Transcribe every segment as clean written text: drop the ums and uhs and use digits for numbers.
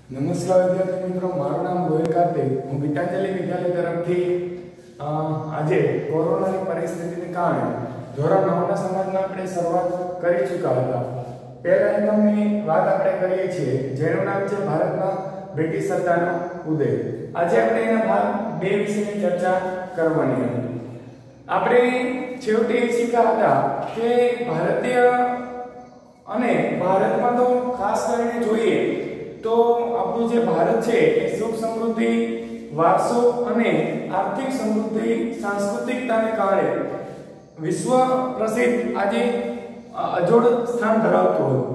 નમસ્કાર વિદ્યાર્થી મિત્રો, મારું નામ ગોયલ કાર્તિક. હું ગીતાંજલિ વિદ્યાલય તરફથી આજે કોરોનાની પરિસ્થિતિને કારણે ધોરણ 9 ના સમાજમાં આપણે શરૂઆત કરી ચૂક્યા હતા. પહેલા એકમની વાત આપણે કરીએ છીએ, જેનું નામ છે ભારતમાં બ્રિટિશ સત્તાનો ઉદય. આજે આપણે એના ભાગ 2 વિશેની ચર્ચા કરવાની હતી. આપણે છેવટે શીખ્યા હતા કે ભારતીય અને ભારતમાં તો ખાસ કરીને જોઈએ તો આપણું જે ભારત છે એ સુખ સમૃદ્ધિ, વારસો અને આર્થિક સમૃદ્ધિ, સાંસ્કૃતિકતાને કારણે વિશ્વ પ્રસિદ્ધ આજે અજોડ સ્થાન ધરાવતું હતું.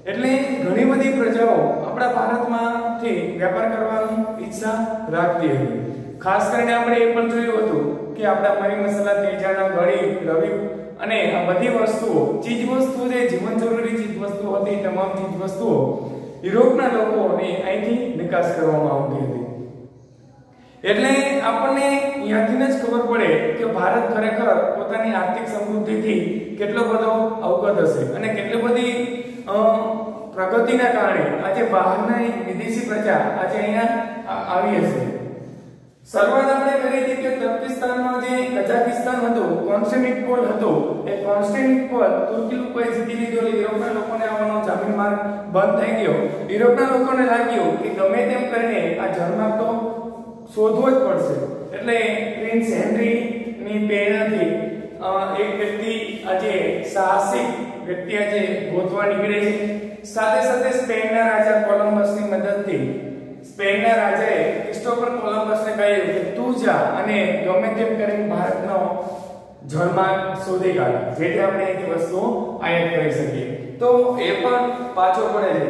એટલે ઘણી બધી પ્રજાઓ આપણા ભારતમાંથી વેપાર કરવાની ઈચ્છા રાખતી હતી. ખાસ કરીને આપણે એ પણ જોયું હતું કે આપણા મરી મસાલા, તેજાના ગળી, રવિ અને આ બધી વસ્તુઓ, ચીજ વસ્તુઓ, જે જીવન જરૂરી ચીજ વસ્તુઓ હતી, તમામ ચીજ વસ્તુઓ યુરોપના લોકોને અહીંથી નિકાસ કરવામાં આવતી હતી. એટલે આપણને અહીંયાથી જ ખબર પડે કે ભારત ખરેખર પોતાની આર્થિક સમૃદ્ધિથી કેટલો બધો અવગત હશે અને કેટલી બધી પ્રગતિના કારણે આજે બહારની વિદેશી પ્રજા આજે અહીંયા આવી હશે. શરૂઆત આપણે કરી હતી કે તર્કિસ્તાનમાં જે કઝાકિસ્તાન હતું, કોન્સ્ટેન્ટિનોપલ હતું, એ કોન્સ્ટેન્ટિનોપલ તુર્કી લોકોએ જીતી લીધો. યુરોપના લોકોને આવવાનો જામીન માર્ગ બંધ થઈ ગયો. યુરોપના લોકોને લાગ્યું કે ગમે તેમ કરીને આ જળમાર્ગ તો શોધવો જ પડશે. એટલે પ્રિન્સ હેનરી ની પ્રેરણાથી એક વ્યક્તિ આજે સાહસિક વ્યક્તિ આજે ગોતવા નીકળે છે. સાથે સાથે સ્પેનના રાજા કોલંબસની મદદથી સ્પેનના રાજાએ ક્રિસ્ટોફર કોલંબસને કહ્યું કે તું જા અને ગમે તેમ કરીને ભારતનો જળમાર્ગ શોધી કાઢ, જેથી આપણે અહીંથી વસ્તુઓ આયાત કરી શકીએ. તો એ પણ પાછો પડે છે.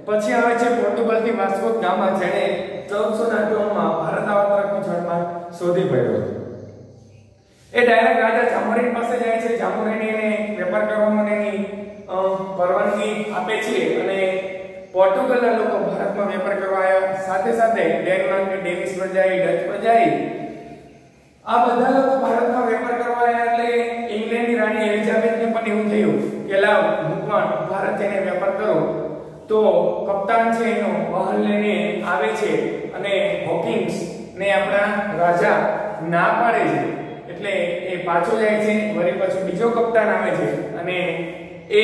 પછી આવે છે પોર્ટુગલથી વાસ્કો દ ગામા, જેણે 1498 માં ભારત આવવા તરફનો જળમાર્ગ શોધી પાડ્યો હતો. એ ડાયરેક્ટ રાજા જામોરિન પાસે જાય છે. જામોરિન એને વેપાર કરવા માટેની પરવાનગી આપે છે અને પોર્ટુગલના લોકો ભારતમાં વેપાર કરવા આવ્યા. સાથે સાથે ડેનમાર્ક કે ડેનિશ પ્રજાએ, ડચ પ્રજાએ, આ બધા લોકો ભારતમાં વેપાર કરવા આવ્યા. એટલે ઇંગ્લેન્ડની રાણી એલિઝાબેથને પણ એવું થયું કે લાવ હું પણ ભારત જઈને વેપાર કરું. તો કપ્તાન છે એનો વાહન લઈને આવે છે અને હોકિંગ્સ ને આપણા રાજા ના પાડે છે. એટલે એ પાછો જાય છે. વળી પાછો બીજો કપ્તાન આવે છે અને એ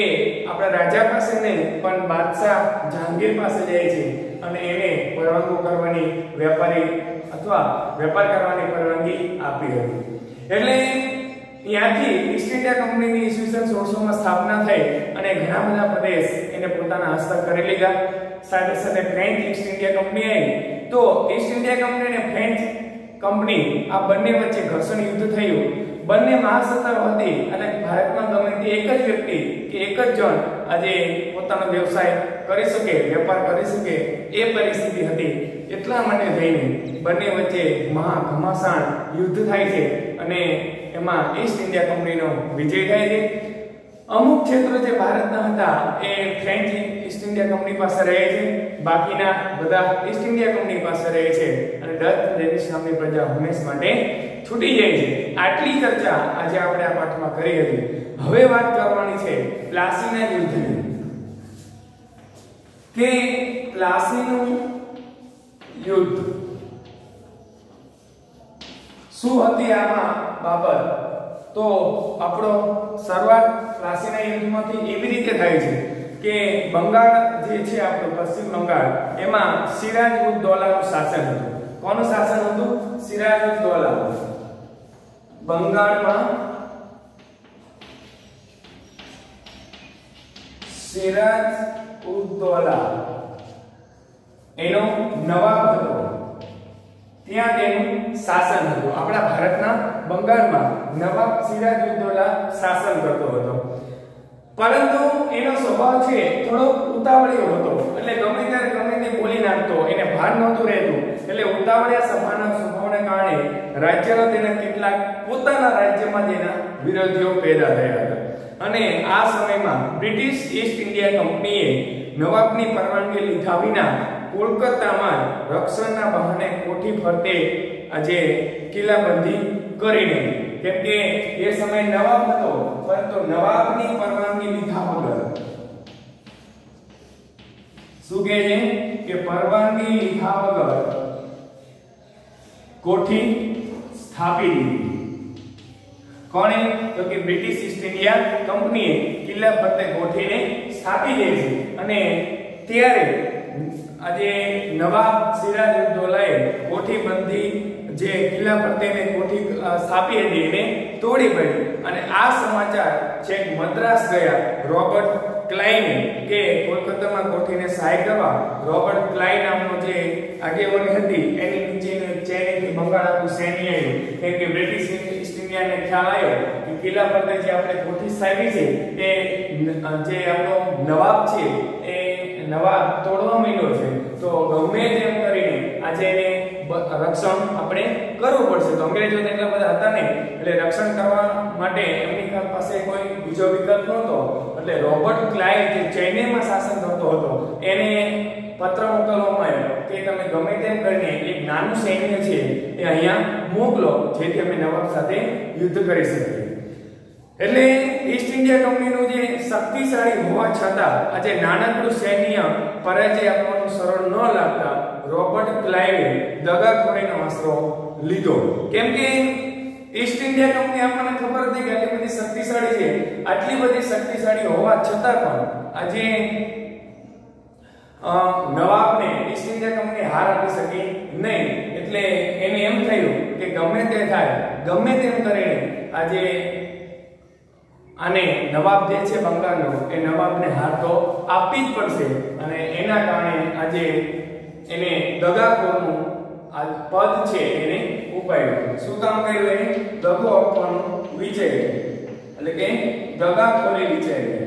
આપણા રાજા પાસે નહીં પણ બાદશાહ જહાંગીર પાસે જાય છે અને એને પરવાનગી કરવાની વેપારી અથવા વેપાર કરવાની પરવાનગી આપી હતી. એટલે ત્યાંથી ઈસ્ટ ઇન્ડિયા કંપનીની ઈસવીસન 1600 માં સ્થાપના થઈ અને ઘણા બધા પ્રદેશ એને પોતાના હસ્તક કરી લીધા. સાથે સાથે ફ્રેન્ચ ઈસ્ટ ઇન્ડિયા કંપની આવી. તો ઈસ્ટ ઇન્ડિયા કંપની અને ફ્રેન્ચ કંપની આ બંને વચ્ચે ઘર્ષણ યુદ્ધ થયું. બંને મહાસત્તાઓ હતી અને ભારતમાં ગમે તે એક જ વ્યક્તિ કે એક જ જણ આજે પોતાનો વ્યવસાય કરી શકે, વેપાર કરી શકે એ પરિસ્થિતિ હતી. એટલા માટે થઈને બંને વચ્ચે મહા ઘમાસાણ યુદ્ધ થાય છે અને એમાં ઈસ્ટ ઇન્ડિયા કંપનીનો વિજય થાય છે. અમુક ક્ષેત્રો જે ભારતના હતા એ ફ્રેન્ચ ઈસ્ટ ઇન્ડિયા કંપની પાસે રહે છે, બાકીના બધા ઈસ્ટ ઇન્ડિયા કંપની પાસે રહે છે અને ડચ ડેનિશ નામની પ્રજા હંમેશ માટે છૂટી જાય છે. આટલી ચર્ચા આજે આપણે આ પાઠમાં કરી હતી. હવે વાત કરવાની છે પ્લાસીના યુદ્ધની, કે પ્લાસીનું યુદ્ધ શું હતી આમાં બાબત. તો આપણો શરૂઆત પ્લાસીના યુદ્ધમાંથી એવી રીતે થાય છે કે બંગાળ જે છે આપણું પશ્ચિમ બંગાળ, એમાં સિરાજ ઉદ દૌલાનું શાસન હતું. કોનું શાસન હતું? સિરાજ ઉદ દૌલા. બંગાળમાં સિરાજ ઉદ દૌલા એનો નવાબ હતો. ત્યાં તેનું શાસન હતું. આપણા ભારતના બંગાળમાં નવાબ સિરાજ ઉદ દૌલા શાસન કરતો હતો. પરંતુ એનો સ્વભાવ છે થોડો ઉતાવળિયો હતો. એટલે ગમે ત્યારે ગમે તે બોલી નાખતો, એને ભાન નહોતું રહેતું. એટલે ઉતાવળિયા સ્વભાવને કારણે રાજ્યના તેના કેટલાક પોતાના રાજ્યમાં તેના વિરોધીઓ પેદા થયા હતા. અને આ સમયમાં બ્રિટિશ ઈસ્ટ ઇન્ડિયા કંપનીએ નવાબની પરવાનગી લીધા વિના કોલકાતામાં રક્ષણના બહાને કોઠી ફરતે આજે કિલ્લાબંધી કરીને, કેમ કે એ સમય નવાબ હતો પરંતુ નવાબની પરવાનગી લીધા વગર શું કહે છે કે પરવાનગી લીધા વગર કોઠી સ્થાપી દીધી। કોણે? તો કે બ્રિટિશ ઈસ્ટ ઇન્ડિયા કંપનીએ કિલ્લા ફરતે કોઠીને સ્થાપી દીધી છે અને ત્યારે આજે નવાબ સિરાજઉદ્દૌલાએ કોઠી બંધી જે કિલ્લા ફરતેને કોઠી સ્થાપી હતી એને તોડી પાડી અને આ સમાચાર છેક મદ્રાસ ગયા રોબર્ટ ક્લાઇને કે કોલકાતામાં કોઠીને સહાય કરવા રોબર્ટ ક્લાઇન નામનો જે આગેવાની હતી એની નીચેની ચેનીથી બંગાળ આખું સૈન્ય આવ્યું કેમ કે બ્રિટિશ ઈસ્ટ ઇન્ડિયાને ખ્યાલ આવ્યો કે કિલ્લા ફરતે જે આપણે કોઠી સ્થાપી છે એ જે આપણો નવાબ છે એ નવાબ તોડવા માંડ્યો છે તો ગમે તેમ કરીને આજે એને રક્ષણ આપણે કરવું પડશે। તો અંગ્રેજો એટલા બધા હતા નહીં એટલે રક્ષણ કરવા માટે એમની પાસે કોઈ બીજો વિકલ્પ નહોતો એટલે રોબર્ટ ક્લાઇવ જે ચૈનીમાં શાસન કરતો હતો એને પત્ર મોકલવામાં આવ્યો કે તમે ગમે તેમ કરીને એક નાનું સૈન્ય છે એ અહીંયા મોકલો જેથી અમે નવાબ સાથે યુદ્ધ કરી શકીએ। એટલે ઈસ્ટ ઇન્ડિયા કંપનીનું જે શક્તિશાળી હોવા છતાં આજે નાનકડું સૈન્ય પરાજય આપવાનું સરળ ન લાગતા રોબર્ટ ક્લાઇવે દગાખોરીનો આશરો લીધો કેમ કે ઈસ્ટ ઇન્ડિયા કંપની આપણને ખબર હતી કે આટલી બધી શક્તિશાળી છે આટલી બધી શક્તિશાળી હોવા છતાં પણ આજે નવાબને ઈસ્ટ ઇન્ડિયા કંપની હાર આપી શકી નહીં એટલે એને એમ થયું કે ગમે તે થાય ગમે તેમ કરીને આજે અને નવાબ જે છે બંગાળનો એ નવાબને હાર તો આપવી જ પડશે અને એના કારણે આજે એને દગાખોરનું આ પદ છે એને ઉપાડ્યું। શું કામ કર્યું? એને દગો આપવાનું વિચાર્યું એટલે કે દગાખોરી વિચાર્યું।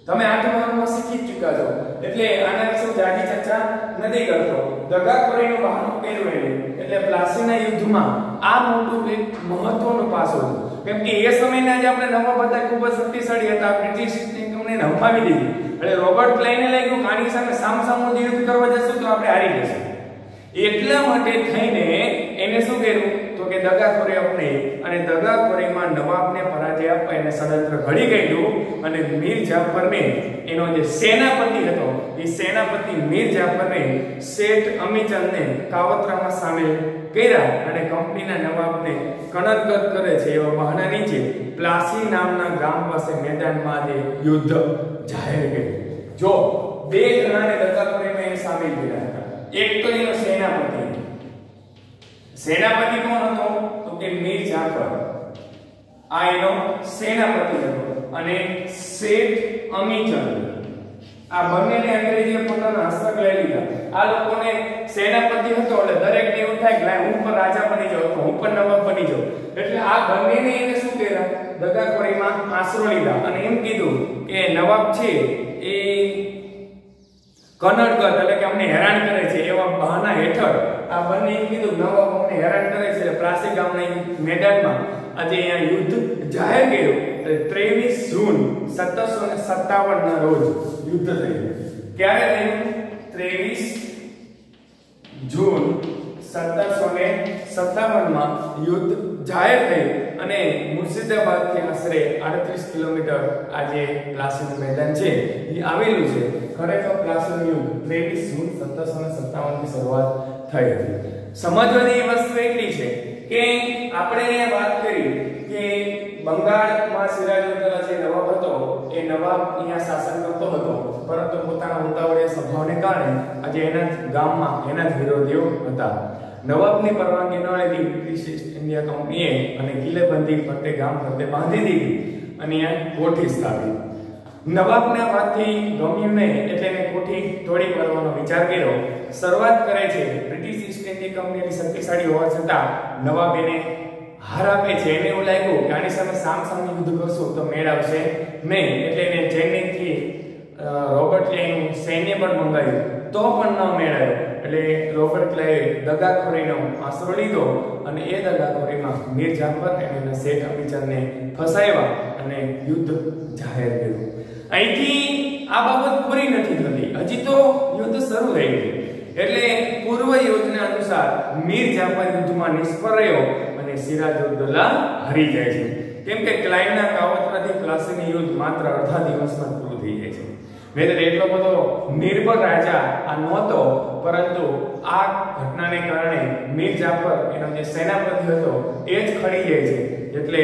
તમે આઠમામાં શીખી જ ચૂક્યા છો એટલે આના વિશે જાજી ચર્ચા નથી કરતો। દગાખોરીનું બહાનું કર્યું એને એટલે પ્લાસીના યુદ્ધમાં આ મોટું એક મહત્વનું પાસું કેમ કે એ સમયના જે આપણે નવાબ હતા ખૂબ જ શક્તિશાળી હતા બ્રિટિશ કંપનીને હંફાવી દીધી એટલે રોબર્ટ ક્લાઇને લાગ્યું આની સામે સામસામું યુદ્ધ કરવા જશું તો આપણે હારી જશું એટલા માટે થઈને એને શું કર્યું તો કે દગાખોરી અપનાવી અને દગાખોરીમાં નવાબને પરાજય આપવા એને ષડયંત્ર ઘડી કાઢ્યું અને મીર જાફરને એનો જે સેનાપતિ હતો એ સેનાપતિ મીર જાફરને શેઠ અમીચંદને કાવતરામાં સામેલ કર્યા અને કંપનીના નવાબને કણરગત કરે છે એવા બહાના નીચે પ્લાસી નામના ગામ પાસે મેદાનમાં જે યુદ્ધ જાહેર કર્યું। જો બે જણાને દગાખોરીમાં એ સામેલ કર્યા હતા એક તો એનો સેનાપતિ કોણ હતો તો કે મીર જાફર આ એનો સેનાપતિ હતો અને શેઠ અમીચંદ આ બંનેને અંગ્રેજીએ પોતાના હસ્તક લઈ લીધા। આ લોકોને સેનાપતિ હતો એટલે દરેકને એવું થાય કે હું પણ રાજા બની જાઉં તો હું પણ નવાબ બની જાઉં એટલે આ બંનેને એને શું કર્યા દગાખોરીમાં આશરો લીધા અને એમ કીધું કે નવાબ છે એ કનડગત એટલે કે અમને હેરાન કરે છે એવા બહાના હેઠળ આ બંને એમ કીધું નવાબ અમને હેરાન કરે છે એટલે પ્લાસી ગામના મેદાનમાં આજે અહીંયા યુદ્ધ જાહેર કર્યું એટલે 23 જૂન 1757 ના રોજ યુદ્ધ થયું। ક્યારે થયું? 23 જૂન 1757 માં યુદ્ધ જાહેર થયું અને મુર્શિદાબાદથી આશરે 38 કિલોમીટર આજે પ્લાસીનું મેદાન છે એ આવેલું છે। ખરેખર પ્લાસીનું યુદ્ધ 23 જૂન 1757 થી શરૂઆત થઈ હતી। સમજવાની વસ્તુ એટલી છે કે આપણે અહીંયા વાત કરી કે બંગાળમાં સિરાજઉદ્દૌલા જે નવાબ હતો એ નવાબ અહીંયા શાસન કરતો હતો પરંતુ પોતાના ઉતાવળિયા સ્વભાવને કારણે આજે એના ગામમાં એના વિરોધીઓ હતા। નવાબની પરવાનગી ન લીધી બ્રિટિશ ઈસ્ટ ઇન્ડિયા કંપનીએ અને કિલ્લેબંધી ફરતે ગામ ફરતે બાંધી દીધી અને અહીંયા કોઠી સ્થાપી। નવાબને આ વાતથી ગમ્યું નહીં એટલે એને કોઠી તોડી પાડવાનો વિચાર કર્યો। શરૂઆત કરે છે બ્રિટિશ ઈસ્ટ ઇન્ડિયા કંપનીની શક્તિશાળી હોવા છતાં નવાબ એને હાર આપે છે। એને એવું લાગ્યું કે આની સામે સામસામે યુદ્ધ કરશું તો મેળ આવશે નહીં એટલે એને ચેન્નઈથી રોબર્ટ ક્લાઇવનું સૈન્ય પણ મંગાવ્યું તો પણ ન મેળ આવ્યો એટલે રોબર્ટ ક્લાઇવે દગાખોરીનો આશરો લીધો અને એ દગાખોરીમાં મીર જાફર અને એના શેઠ અમીચંદને ફસાવ્યા અને યુદ્ધ જાહેર કર્યું। અહીંથી આ બાબત પૂરી નથી થતી હજી તો યુદ્ધ શરૂ થઈ ગયું એટલે પૂર્વ યોજના અનુસાર મીર જાફર યુદ્ધમાં નિષ્ફળ રહ્યો અને સિરાજઉદ્દૌલા હારી જાય છે। કેમ કે ક્લાઈવના કાવતરાથી પ્લાસીનું યુદ્ધ માત્ર અડધા દિવસમાં પૂરું થઈ જાય છે. નહીંતર એટલો બધો નિર્ભર રાજા આ નહોતો, પરંતુ આ ઘટનાને કારણે મીર જાફર એનો જે સેનાપતિ હતો એ જ ખડી જાય છે. એટલે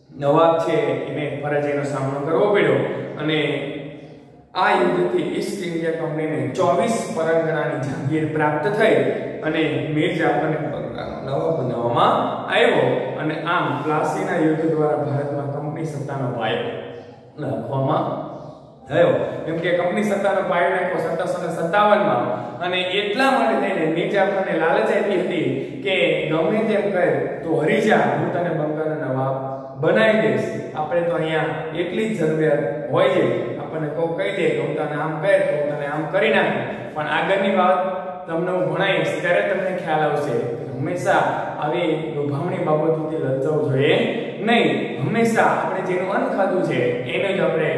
નવાબ છે એને પરાજયનો સામનો કરવો પડ્યો અને આ યુદ્ધથી ઈસ્ટ ઇન્ડિયા કંપનીને 24 પરંગણાની જાગીર પ્રાપ્ત થઈ અને મીર જાફરને બંગાળનો નવાબ બનાવવામાં આવ્યો અને આમ પ્લાસીના યુદ્ધ દ્વારા ભારતમાં કંપની સત્તાનો પાયો નાખવામાં થયો. કેમ કે કંપની સત્તાનો પાયો નાખ્યો 1757માં અને એટલા માટે થઈને મીર જાફરને લાલચ આપી હતી કે ગમે તેમ કહે તો હરી જા, હું તને બંગાળનો નવાબ બનાવી દઈશ. આપણે તો અહીંયા એટલી જ જરૂરિયાત હોય છે, આપણને કોઈ કહી દે કે હું તને આમ કહે તો હું તને આમ કરી નાખું, પણ આગળની વાત તમને હું ભણાવીશ ત્યારે તમને ખ્યાલ આવશે કે હંમેશા આવી લોભામણી બાબતોથી લલચાવવું જોઈએ નહીં. હંમેશા આપણે જેનું અન્ન ખાધું છે એને જ આપણે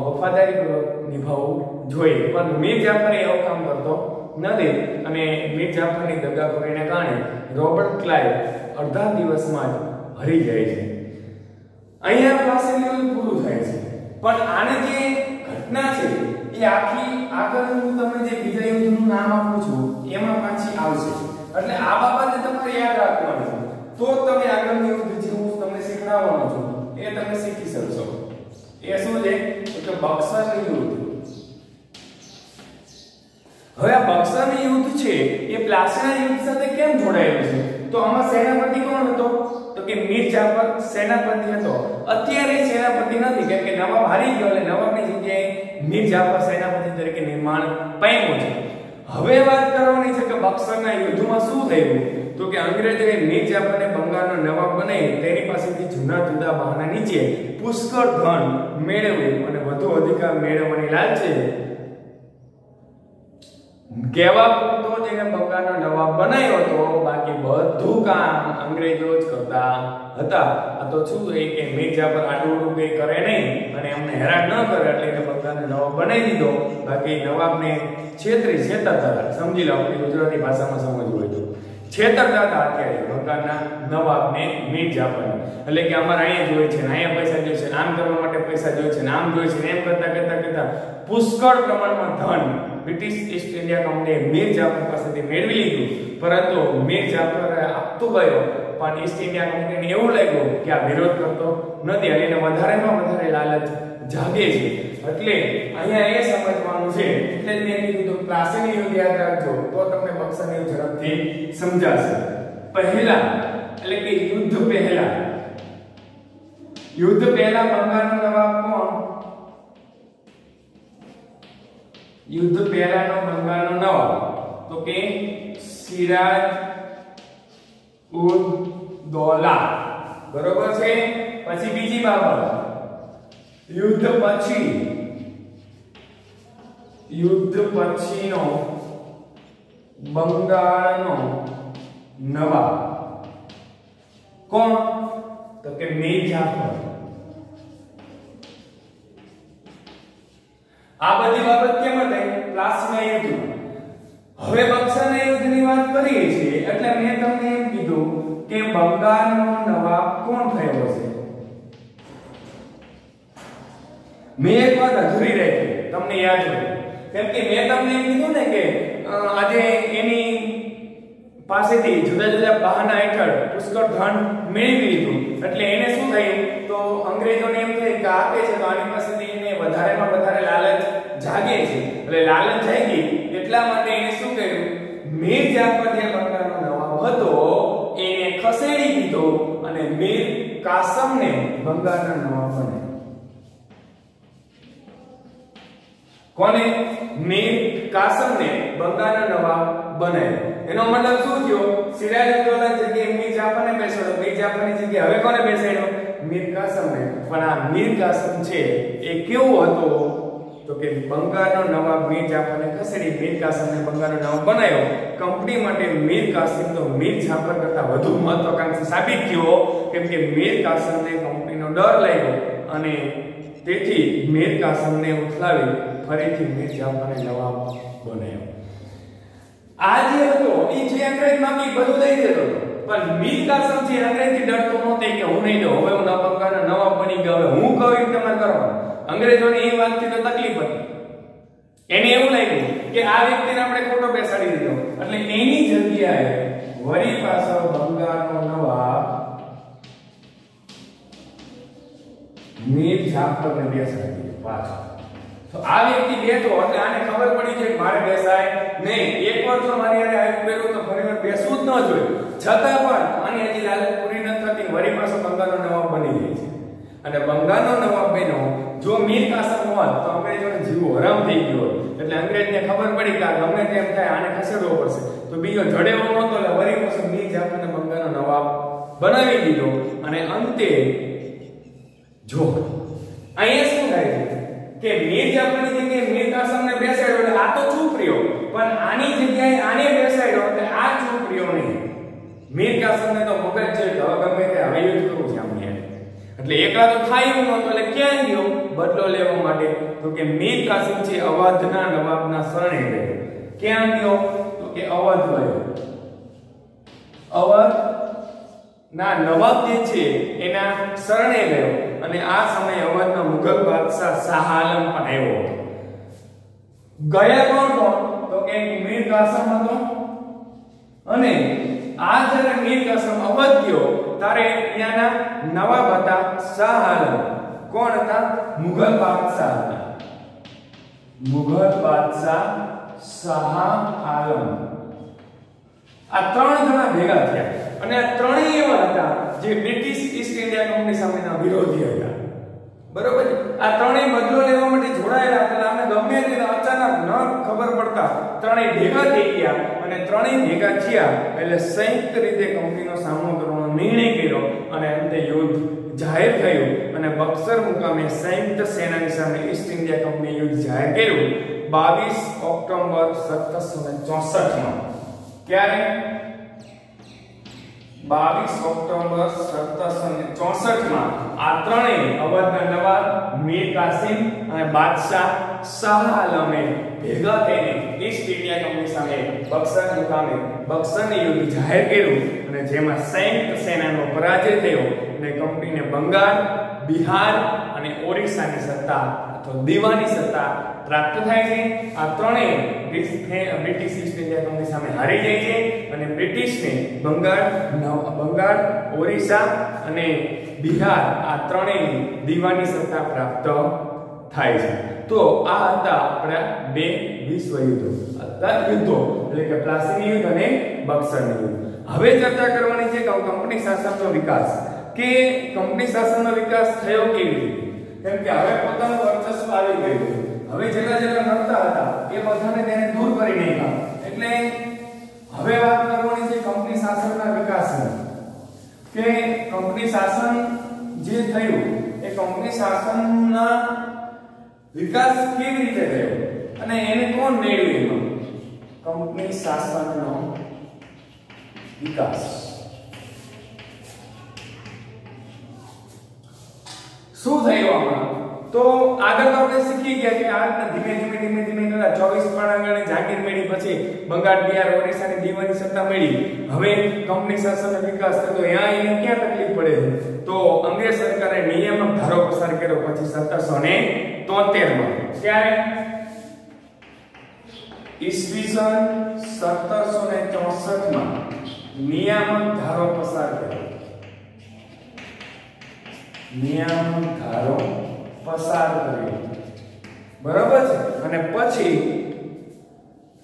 વફાદારીપૂર્વક નિભાવવું જોઈએ. પણ મીર જાફર એવું કામ કરતો નથી અને મીર જાફરની દગાખોરીને કારણે રોબર્ટ ક્લાઇવ અડધા દિવસમાં જ હરી જાય છે. અહીંયા પ્લાસીનું યુદ્ધ પૂરું થાય છે. પણ આને જે ઘટના છે એ આખી આગળ હું તમને જે બીજા યુદ્ધનું નામ આપું છું એમાં પાછી આવશે. એટલે આ બાબતે તમારે યાદ રાખવાનું, તો તમે આગળનું યુદ્ધ જે હું તમને શીખવાડવાનો છું એ તમે શીખી શકશો. એ શું છે કે બક્સરનું યુદ્ધ. હવે આ બક્સરનું યુદ્ધ છે એ પ્લાસીના યુદ્ધ સાથે કેમ જોડાયેલું છે? તો આમાં સેનાપતિ કોણ હતો? તો કે મીર જાફર સેનાપતિ હતો. અત્યારે સેનાપતિ નથી, કેમ કે નવાબ હારી ગયો એટલે નવાબની જગ્યાએ મીર જાફર સેનાપતિ તરીકે નિર્માણ પામ્યું છે. હવે વાત કરવાની છે કે બક્સરના યુદ્ધમાં શું થયું? તો કે અંગ્રેજોએ મીર જાફરને બંગાળનો નવાબ બનાવી તેની પાસેથી જૂના જુદા બહાના નીચે પુષ્કળ ધન મેળવ્યું અને વધુ અધિકાર મેળવવાની લાલચે કેવા પૂરતો જેને બંગાળનો નવાબ બનાવ્યો હતો, બાકી બધું કામ અંગ્રેજો જ કરતા હતા. આ તો શું છે કે મીર જાફર આડું કઈ કરે નહીં અને એમને હેરાન ન કરે એટલે એને બંગાળનો નવાબ બનાવી દીધો. બાકી નવાબને છેતરતા હતા. સમજી લો, આપણી ગુજરાતી ભાષામાં સમજવું હોય તો છેતરતા હતા અત્યારે બંગાળના નવાબને મીર જાફરને. એટલે કે અમારે અહીંયા જોઈએ છે, અહીંયા પૈસા જોઈએ છે, આમ કરવા માટે પૈસા જોઈએ છે, આમ જોઈએ છે, એમ કરતા પુષ્કળ પ્રમાણમાં ધન બ્રિટિશ ઈસ્ટ ઇન્ડિયા કંપનીએ મીર જાફર પાસેથી મેળવી લીધું. પરંતુ મીર જાફર આપતો ગયો, પણ ઈસ્ટ ઇન્ડિયા કંપનીને એવું લાગ્યું કે આ વિરોધ કરતો નથી અને એને વધારેમાં વધારે લાલચ જાગે છે. એટલે અહીંયા એ સમજવાનું છે. એટલે જ મેં કીધું તો પ્લાસીનું યુદ્ધ યાદ રાખજો તો તમને બક્સરનું યુદ્ધ ઝડપથી સમજાશે. પહેલા એટલે કે યુદ્ધ પહેલા બંગાળનો નવાબ કોણ? યુદ્ધ પહેલાનો બંગાળનો નવાબ તો કે સિરાજ ઉદ દૌલા. બરોબર છે. પછી બીજી બાબત, યુદ્ધ પછીનો બંગાળનો નવાબ કોણ? તો કે મીર જાફર. આ બધી બાબત કેમ થઈ? પ્લાસીના યુદ્ધમાં. હવે બક્સરના યુદ્ધની વાત કરીએ છીએ એટલે મેં તમને એમ કીધું કે બંગાળનો નવાબ કોણ થયો છે? મેં એક વાત અધૂરી રાખી, તમને યાદ હોય. કેમ કે મેં તમને એમ કીધું ને કે આજે એની પાસેથી જુદા જુદા બહાના હેઠળ પુષ્કળ ધન મેળવી લીધું. એટલે એને શું થયું? તો અંગ્રેજોને એમ થયું કે આપે છે તો આની પાસેથી એને વધારેમાં વધારે લાલચ જાગે છે. એટલે લાલચ જાગી એટલા માટે એને શું કર્યું? મીર જાફર જે બંગાળનો નવાબ હતો એને ખસેડી દીધો અને મીર કાસમને બંગાળનો નવાબ બનાવ્યો. કોને? મીર કાસમને બંગાળનો નવાબ બનાવ્યો. એનો મતલબ શું થયો? સિરાજઉદ્દૌલા જગ્યાએ મીર જાફરને બેસાડ્યો, મીર જાફરની જગ્યાએ હવે કોને બેસાડ્યો? મીર કાસમને. પણ આ મીર કાસમ છે એ કેવો હતો? તો કે બંગાળનો નવાબ મીર જાફરને ખસેડી મીર કાસમને બંગાળનો નવાબ બનાવ્યો. કંપની માટે મીર કાસિમ તો મીર જાફર કરતા વધુ મહત્વાકાંક્ષી સાબિત થયો, કેમ કે મીર કાસમને કંપનીનો ડર લાગ્યો અને તેથી મીર કાસમને ઉથલાવી ફરીથી મીર જાફરને નવાબ બનાવ્યો. આ જે હતો એ જે અંગ્રેજ માંગી બધું દઈ દેતો હતો. પણ મીર કાસમ છે અંગ્રેજી ડરતો નહોતો કે હું નહીં દઉં, હવે હું બંગાળનો નવાબ બની ગયો, હવે હું કહું એમ તમારે કરવાનું. અંગ્રેજોને એ વાતથી તો તકલીફ હતી. એને એવું લાગ્યું કે આ વ્યક્તિને આપણે ખોટો બેસાડી દીધો, એટલે એની જગ્યાએ વળી પાછો બંગાળનો નવાબ મીર જાફરને બેસાડી દીધો પાછો. તો આ વ્યક્તિ બેઠો એટલે આને ખબર પડી છે કે મારે બેસાય નહીં. એકવાર જો મારી હારે આવ્યું પેલું તો ફરીવાર બેસવું જ ન જોઈએ. છતાં પણ આની હજી લાલચ પૂરી ન થતી, વળી પાછો બંગાળનો નવાબ બની જાય છે. અને બંગાળનો નવાબ બન્યો જો મીર કાસમ હોત તો અંગ્રેજોને જીવો હરામ થઈ ગયો. એટલે અંગ્રેજને ખબર પડી કે ગમે તેમ થાય આને ખસેડવો પડશે. તો બીજો જડેવો નહોતો એટલે વળી પાછો મીર જાફરને બંગાળનો નવાબ બનાવી દીધો. અને અંતે જો અહીંયા શું થાય છે કે મીર જાફરની જગ્યાએ મીર કાસમને બેસાડ્યો એટલે આ તો ચૂપ રહ્યો, પણ આની જગ્યાએ આને બેસાડ્યો એટલે આ ચૂપ રહ્યો નહીં. મીર કાસમને તો મગજ છે હવે ગમે તે હવે યુદ્ધ કરવું છે આમને, એટલે એકલા તો થાય એવું નહોતું. એટલે ક્યાં ગયો બદલો લેવા માટે? તો કે મીર કાસિમ છે અવધના નવાબના શરણે ગયો. ક્યાં ગયો? તો કે અવધ ગયો. અવધ ના નવાબ જે છે એના શરણે ગયો. અને આ સમયે અવધના મુઘલ બાદશાહ શાહ આલમ પણ આવ્યો. ગયા કોણ કોણ? તો કે મીર કાસમ હતો. અને આ જ્યારે મીર કાસમ અવધ ગયો ત્યારે ત્યાંના નવાબ હતા શાહ આલમ. કોણ હતા? મુઘલ બાદશાહ હતા. મુઘલ બાદશાહ શાહ આલમ. આ ત્રણ જણા ભેગા થયા અને આ ત્રણેય એવા હતા જે બ્રિટિશ ઈસ્ટ ઇન્ડિયા કંપની સામેના વિરોધી હતા. બરોબર? આ ત્રણેય બદલો લેવા માટે જોડાયેલા હતા. આમને ગમે તે અચાનક ન ખબર પડતા ત્રણેય ભેગા થઈ ગયા અને ત્રણેય ભેગા થયા એટલે સંયુક્ત રીતે કંપનીનો સામનો કરવાનો નિર્ણય કર્યો અને અંતે યુદ્ધ જાહેર થયું. અને બક્સર મુકામે સંયુક્ત સેનાની સામે ઈસ્ટ ઇન્ડિયા કંપની યુદ્ધ જાહેર કર્યું 22 ઓક્ટોબર 1764 માં. ક્યારે? 22 ઓક્ટોબર 1764 માં આ ત્રણેય અવધના નવાબ મીર કાસિમ અને બાદશાહ શાહ આલમે ભેગા થઈને ઈસ્ટ ઇન્ડિયા કંપની સામે બક્સર મુકામે બક્સરની યુદ્ધ જાહેર કર્યું અને જેમાં સંયુક્ત સેનાનો પરાજય થયો અને કંપનીને બંગાળ, બિહાર અને ઓરિસ્સાની સત્તા અથવા દીવાની સત્તા પ્રાપ્ત થાય છે. આ ત્રણેય બ્રિટિશ ઈસ્ટ ઇન્ડિયા કંપની સામે હારી જાય છે અને બ્રિટિશને બંગાળ, ઓરિસ્સા અને બિહાર આ ત્રણેયની દીવાની સત્તા પ્રાપ્ત થાય છે. તો આ હતા આપણા બે વિશ્વ યુદ્ધો. યુદ્ધો એટલે કે પ્લાસીની યુદ્ધ અને બક્સરની યુદ્ધ. હવે ચર્ચા કરવાની છે કે કંપની શાસનનો વિકાસ, કે કંપની શાસનનો વિકાસ થયો કેવી રીતે? કેમ કે હવે પોતાનું વર્ચસ્વ આવી ગયું છે. હવે જેટલા નડતા હતા એ બધાને તેને દૂર કરી નાખ્યા. એટલે હવે વાત કરવાની છે કંપની શાસનના વિકાસની, કે કંપની શાસન જે થયું એ કંપની શાસનના વિકાસ કેવી રીતે થયો અને એને કોણ મેળવ્યું? કંપની શાસનનો વિકાસ શું થયું આમાં? તો આગળ તો આપણે શીખી ગયા કે આ ધીમે ધીમે 24 પરગણે જાગીર મળી, પછી બંગાળ, બિહાર, ઓરિસ્સાની દીવાની સત્તા મળી. હવે કંપની શાસનનો વિકાસ થયો. અહીંયા ક્યાં તકલીફ પડે છે? તો અંગ્રેજ સરકારે નિયામક ધારો પસાર કર્યો પછી 1773 માં. ક્યારે? ઈસવીસન 1764 માં નિયામક ધારો પસાર કર્યો. નિયામક ધારો પસાર કર્યો. બરાબર છે? અને પછી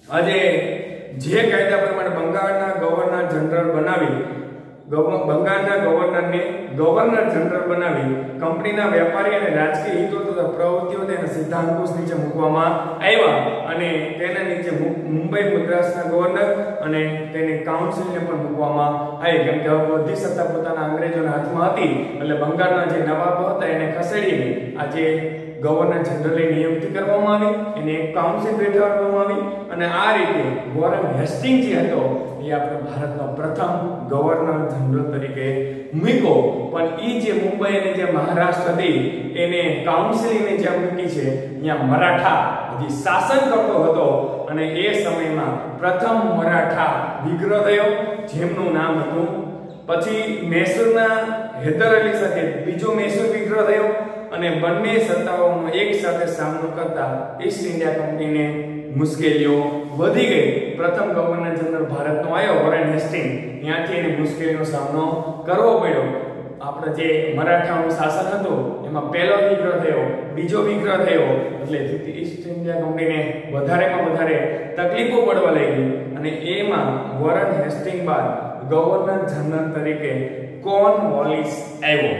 આજે જે કાયદા પ્રમાણે બંગાળના ગવર્નર જનરલ બનાવી, બંગાળના ગવર્નરને ગવર્નર જનરલ બનાવી કંપનીના વેપારી અને રાજકીય હિતો તથા પ્રવૃત્તિઓ તેના સીધા અંકુશ નીચે મૂકવામાં આવ્યા અને તેના નીચે મુંબઈ મદ્રાસના ગવર્નર અને તેની કાઉન્સિલને પણ મૂકવામાં આવી. કેમ કે હવે બધી સત્તા પોતાના અંગ્રેજોના હાથમાં હતી એટલે બંગાળના જે નવાબો હતા એને ખસેડીને આજે ગવર્નર જનરલની નિયુક્તિ કરવામાં આવી, એને એક કાઉન્સિલ બેઠાડવામાં આવી અને આ રીતે વોરેન હેસ્ટિંગ જે હતો એ આપણે ભારતનો પ્રથમ ગવર્નર જનરલ તરીકે મૂક્યો. પણ એ જે મુંબઈ અને જે મહારાષ્ટ્ર હતી એને કાઉન્સિલને જે મૂકી છે ત્યાં મરાઠા હજી શાસન કરતો હતો અને એ સમયમાં પ્રથમ મરાઠા વિગ્રહ થયો જેમનું નામ હતું પછી મૈસૂરના હૈદર અલી સાથે બીજો મૈસૂર વિગ્રહ થયો અને બંને સત્તાઓનો એક સાથે સામનો કરતા ઈસ્ટ ઇન્ડિયા કંપનીને મુશ્કેલીઓ વધી ગઈ. પ્રથમ ગવર્નર જનરલ ભારતનો આવ્યો વોરેન હેસ્ટિંગ, ત્યાંથી એને મુશ્કેલીનો સામનો કરવો પડ્યો. આપણે જે મરાઠાનું શાસન હતું એમાં પહેલો વિગ્રહ થયો, બીજો વિગ્રહ થયો, એટલે ઈસ્ટ ઇન્ડિયા કંપનીને વધારેમાં વધારે તકલીફો પડવા લાગી અને એમાં વોરેન હેસ્ટિંગ બાદ ગવર્નર જનરલ તરીકે કોર્નવોલિસ આવ્યો.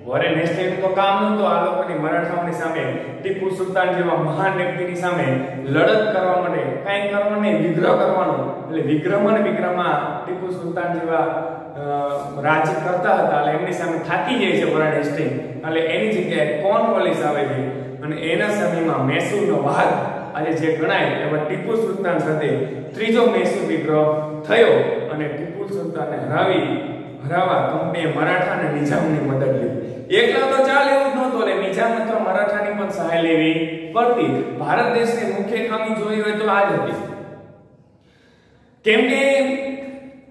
વોરેન હેસ્ટિંગનું તો કામ નહોતું આ લોકોની મરાઠાઓની સામે, ટીપુ સુલતાન જેવા મહાન વ્યક્તિની સામે લડત કરવા માટે કંઈ કરવાનું નહીં, વિગ્રહ કરવાનો. એટલે વિગ્રહમાં ટીપુ સુલતાન જેવા રાજ કરતા હતા એટલે એમની સામે થાકી જાય છે વોરેન હેસ્ટિંગ, એટલે એની જગ્યાએ કોર્નવોલિસ આવે છે અને એના સમયમાં મૈસૂરનો વાદ આજે જે ગણાય એમાં ટીપુ સુલતાન સાથે ત્રીજો મૈસૂર વિગ્રહ થયો અને ટીપુ સુલતાનને હરાવવા કંપનીએ મરાઠા અને નિઝામની મદદ લીધી. એકલા તો ચાલે એવું જ નહોતું, એટલે નિઝામ અથવા મરાઠાની પણ સહાય લેવી પડતી. ભારત દેશની મુખ્ય ખામી જોઈ હોય તો આ જ હતી, કેમ કે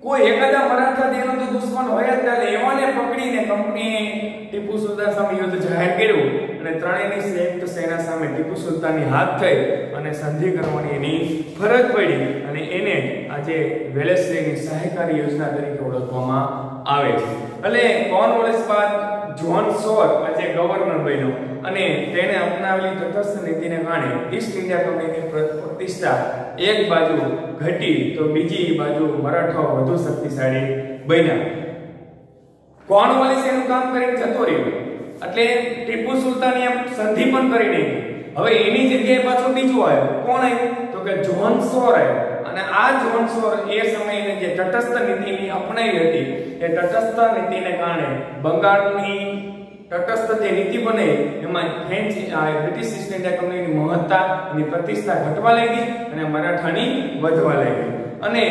કોઈ એકાદા મરાઠા દેશનો તો દુશ્મન હોય જ, ત્યારે એવાને પકડીને કંપનીએ ટીપુ સુલતાન સામે યુદ્ધ જાહેર કર્યું અને ત્રણેયની સંયુક્ત સેના સામે ટીપુ સુલતાનની હાથ થઈ અને સંધિ કરવાની એની ફરજ પડી અને એને આજે વેલેસ્લીની સહાયકારી યોજના તરીકે ઓળખવામાં આવે છે. એટલે કોર્નવોલિસ બાદ જ્હોન સોર આજે ગવર્નર બન્યો અને તેને અપનાવેલી તટસ્થ નીતિને કારણે ઈસ્ટ ઇન્ડિયા કંપનીની પ્રતિષ્ઠા એક બાજુ ઘટી તો બીજી બાજુ મરાઠાઓ વધુ શક્તિશાળી બન્યા. કોર્નવોલિસ એનું કામ કરીને જતો રહ્યો એટલે ટીપુ સુલતાને એમ સંધિ પણ કરી નહીં. હવે એની જગ્યાએ પાછો બીજો આવ્યો. કોણ આવ્યો? તો કે જ્હોન સોર આવ્યો અને આ જ્હોન સોર એ સમયે જે તટસ્થ નીતિની અપનાવી હતી એ તટસ્થ નીતિને કારણે બંગાળની તટસ્થ જે નીતિ બને એમાં બ્રિટિશ ઈસ્ટ ઇન્ડિયા કંપનીની મહત્તા અને પ્રતિષ્ઠા ઘટવા લાગી અને મરાઠાની વધવા લાગી અને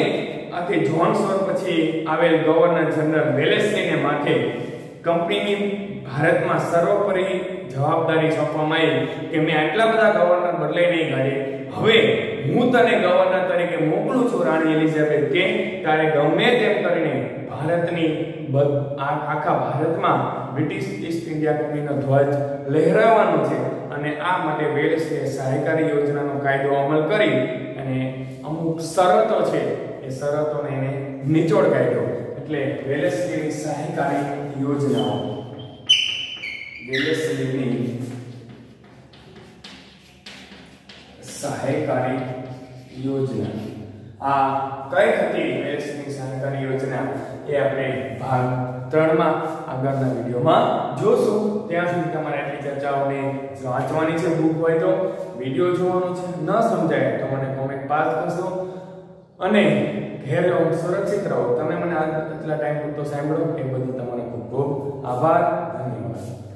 આથી જ્હોન સોર પછી આવેલ ગવર્નર જનરલ વેલેસ્લીને માથે કંપનીની ભારતમાં સર્વોપરી જવાબદારી સોંપવામાં આવી કે મેં આટલા બધા ગવર્નર બદલાઈ નહીં કાઢે, હવે હું તને ગવર્નર તરીકે મોકલું છું રાણી એલિઝાબેથ કે તારે ગમે તેમ કરીને ભારતની આખા ભારતમાં બ્રિટિશ ઈસ્ટ ઇન્ડિયા કંપનીનો ધ્વજ લહેરાવવાનો છે અને આ માટે વેલેસ્લીએ સહાયકારી યોજનાનો કાયદો અમલ કરી અને અમુક શરતો છે એ શરતોને એને નિચોડ કાઢ્યો. એટલે વેલેસ્લીની સહાયકારી યોજનાઓ, વેલેસ્લીની સહાયકારી યોજના આ કઈ હતી? વેલેસ્લીની સહાયકારી યોજના એ આપણે ભાગ 3 માં આગળના વિડિયોમાં જોશું. ત્યાં સુધી તમારે આટલી ચર્ચાઓને વાંચવાની છે, બુક હોય તો વિડિયો જોવાનો છે, ન સમજાય તો મને કોમેન્ટ પાસ કરશો અને ઘેર રહો, સુરક્ષિત રહો. તમે મને આટલા ટાઈમ પૂરતો સાંભળો એ બદલ તમારો ખૂબ ખૂબ આભાર. ધન્યવાદ.